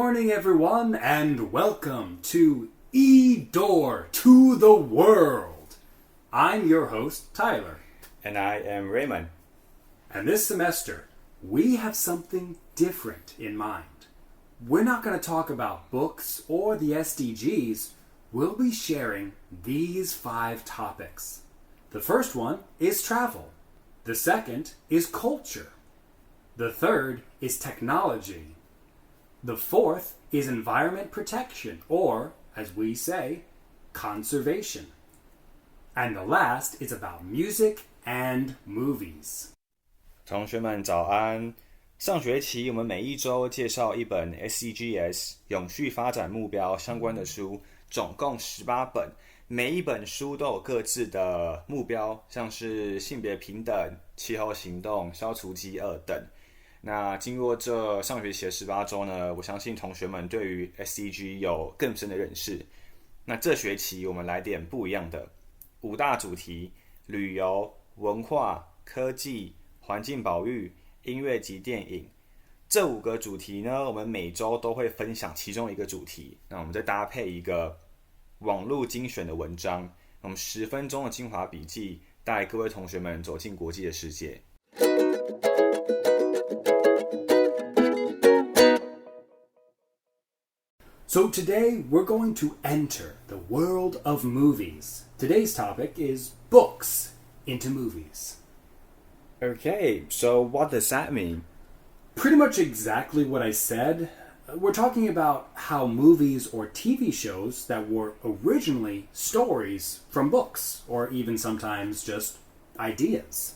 morning, everyone, and welcome to E-Door to the World. I'm your host, Tyler. And I am Raymond. And this semester, we have something different in mind. We're not going to talk about books or the SDGs. We'll be sharing these 5 topics. The first one is travel. The second is culture. The third is technology. The fourth is environment protection, or, as we say, conservation. And the last is about music and movies. 同学们早安。上学期我们每一周介绍一本 SDGs 永续发展目标相关的书，总共18本，每一本书都有各自的目标，像是性别平等、气候行动、消除饥饿等。那经过这上学期的18周呢，我相信同学们对于 SDG 有更深的认识。那这学期我们来点不一样的5大主题：旅游、文化、科技、环境保育、音乐及电影。这5个主题呢，我们每周都会分享其中一个主题，那我们再搭配一个网络精选的文章，我们10分钟的精华笔记，带各位同学们走进国际的世界。So today we're going to enter the world of movies. Today's topic is books into movies. Okay, so what does that mean? Pretty much exactly what I said. We're talking about how movies or TV shows that were originally stories from books, or even sometimes just ideas.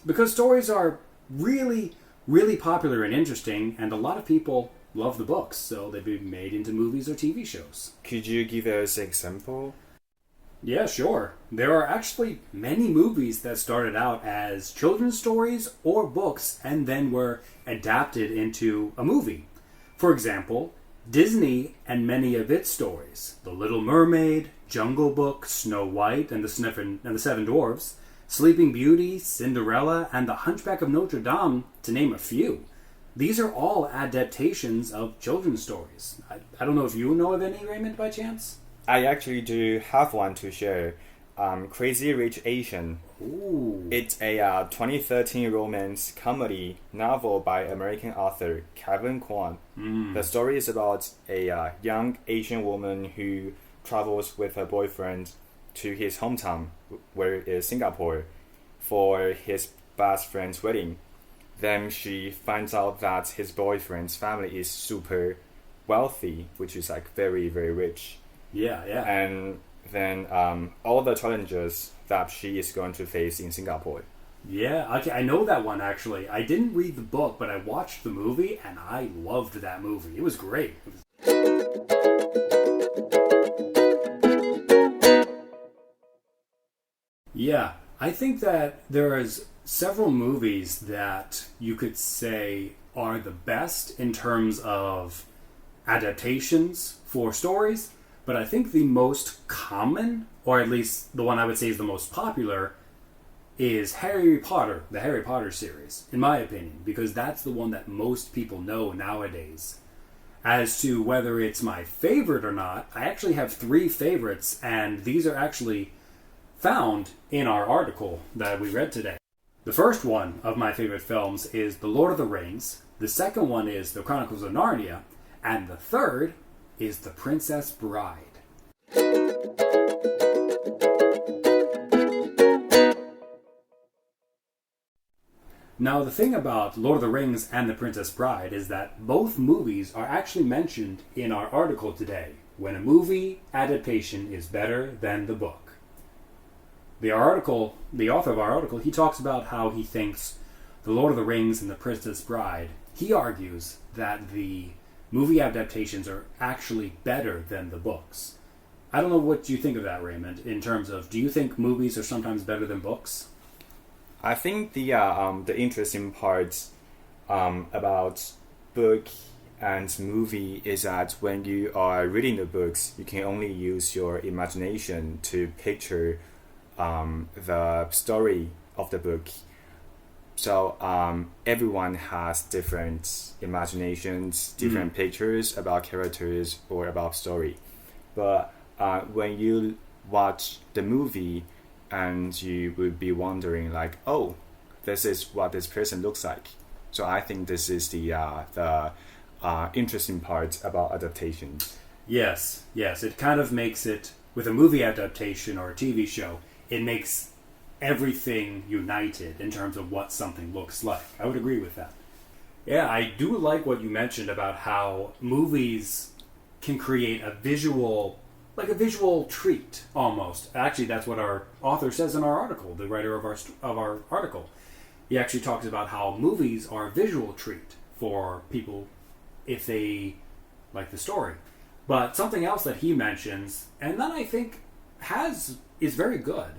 Because stories are really, really popular and interesting, and a lot of people love the books, so they've been made into movies or TV shows. Could you give us an example? Yeah, sure. There are actually many movies that started out as children's stories or books and then were adapted into a movie. For example, Disney and many of its stories, The Little Mermaid, Jungle Book, Snow White and the Seven Dwarfs, Sleeping Beauty, Cinderella, and The Hunchback of Notre Dame, to name a few. These are all adaptations of children's stories. I don't know if you know of any, Raymond, by chance? I actually do have one to share. Crazy Rich Asian. Ooh. It's a 2013 romance comedy novel by American author Kevin Kwan. The story is about a young Asian woman who travels with her boyfriend to his hometown, where is Singapore, for his best friend's wedding. Then she finds out that his boyfriend's family is super wealthy, which is like very, very rich. Yeah. And then all the challenges that she is going to face in Singapore. Yeah, okay, I know that one actually. I didn't read the book, but I watched the movie, and I loved that movie. It was great. Yeah, I think that there is several movies that you could say are the best in terms of adaptations for stories, but I think the most common, or at least the one I would say is the most popular, is Harry Potter, the Harry Potter series, in my opinion, because that's the one that most people know nowadays. As to whether it's my favorite or not, I actually have 3 favorites, and these are actually found in our article that we read today. The first one of my favorite films is The Lord of the Rings, the second one is The Chronicles of Narnia, and the third is The Princess Bride. Now, the thing about Lord of the Rings and The Princess Bride is that both movies are actually mentioned in our article today, when a movie adaptation is better than the book. The author of our article, he talks about how he thinks The Lord of the Rings and The Princess Bride, he argues that the movie adaptations are actually better than the books. I don't know what you think of that, Raymond, in terms of, do you think movies are sometimes better than books? I think the interesting part about book and movie is that when you are reading the books, you can only use your imagination to picture the story of the book. So everyone has different imaginations, different pictures about characters or about story. But when you watch the movie, and you would be wondering like, oh, this is what this person looks like. So I think this is the interesting part about adaptations. Yes. It kind of makes it, with a movie adaptation or a TV show, it makes everything united in terms of what something looks like. I would agree with that. Yeah, I do like what you mentioned about how movies can create a visual treat, almost. Actually, that's what our author says in our article, the writer of our article. He actually talks about how movies are a visual treat for people if they like the story. But something else that he mentions, and that I think is very good,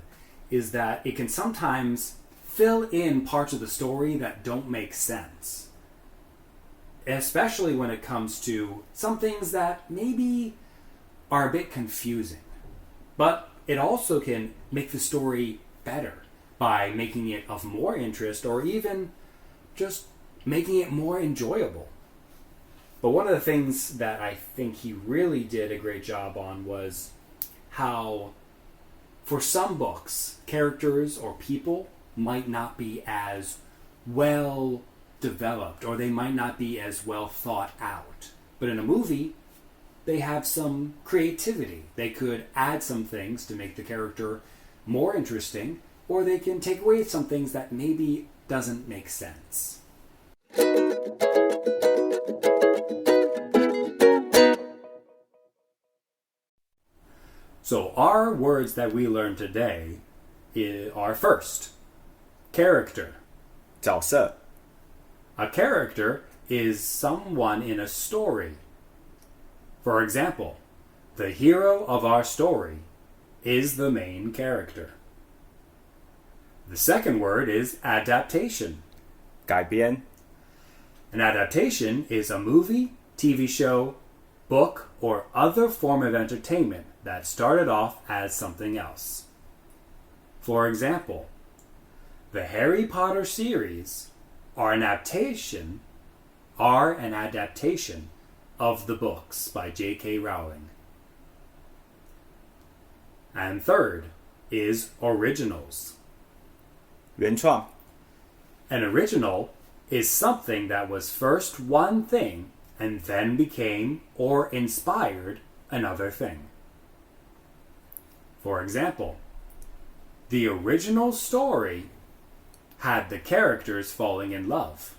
is that it can sometimes fill in parts of the story that don't make sense. Especially when it comes to some things that maybe are a bit confusing. But it also can make the story better by making it of more interest or even just making it more enjoyable. But one of the things that I think he really did a great job on was how, for some books, characters or people might not be as well developed, or they might not be as well thought out. But in a movie, they have some creativity. They could add some things to make the character more interesting, or they can take away some things that maybe doesn't make sense. So our words that we learned today are first, character. 角色. A character is someone in a story. For example, the hero of our story is the main character. The second word is adaptation. 改编. An adaptation is a movie, TV show, book, or other form of entertainment that started off as something else. For example, the Harry Potter series are an adaptation of the books by J.K. Rowling. And third is originals. 原創. An original is something that was first one thing and then became or inspired another thing. For example, the original story had the characters falling in love.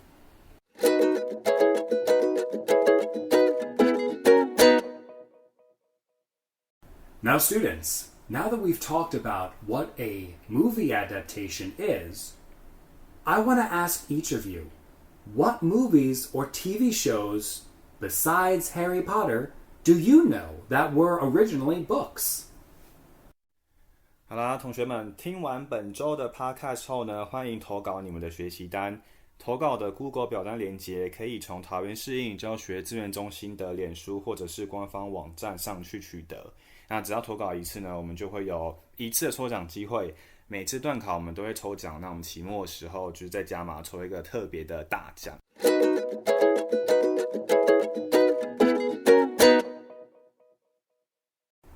Now students, now that we've talked about what a movie adaptation is, I want to ask each of you, what movies or TV shows besides Harry Potter do you know that were originally books? 好啦，同学们，听完本周的 podcast 后呢，欢迎投稿你们的学习单。投稿的 Google 表单连结可以从桃园市英语教学资源中心的脸书或者是官方网站上去取得。那只要投稿一次呢，我们就会有一次的抽奖机会。每次段考我们都会抽奖，那我们期末的时候就是在加码抽一个特别的大奖。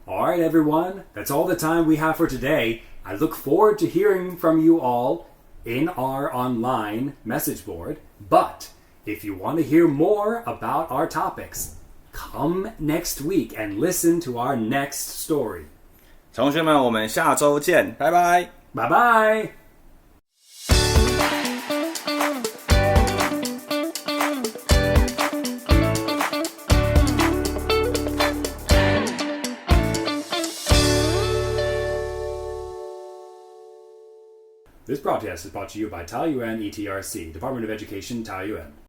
Alright everyone, that's all the time we have for today. I look forward to hearing from you all in our online message board. But if you want to hear more about our topics, come next week and listen to our next story. 同学们，我们下周见，拜拜。Bye bye! This broadcast is brought to you by Taoyuan ETRC, Department of Education, Taoyuan.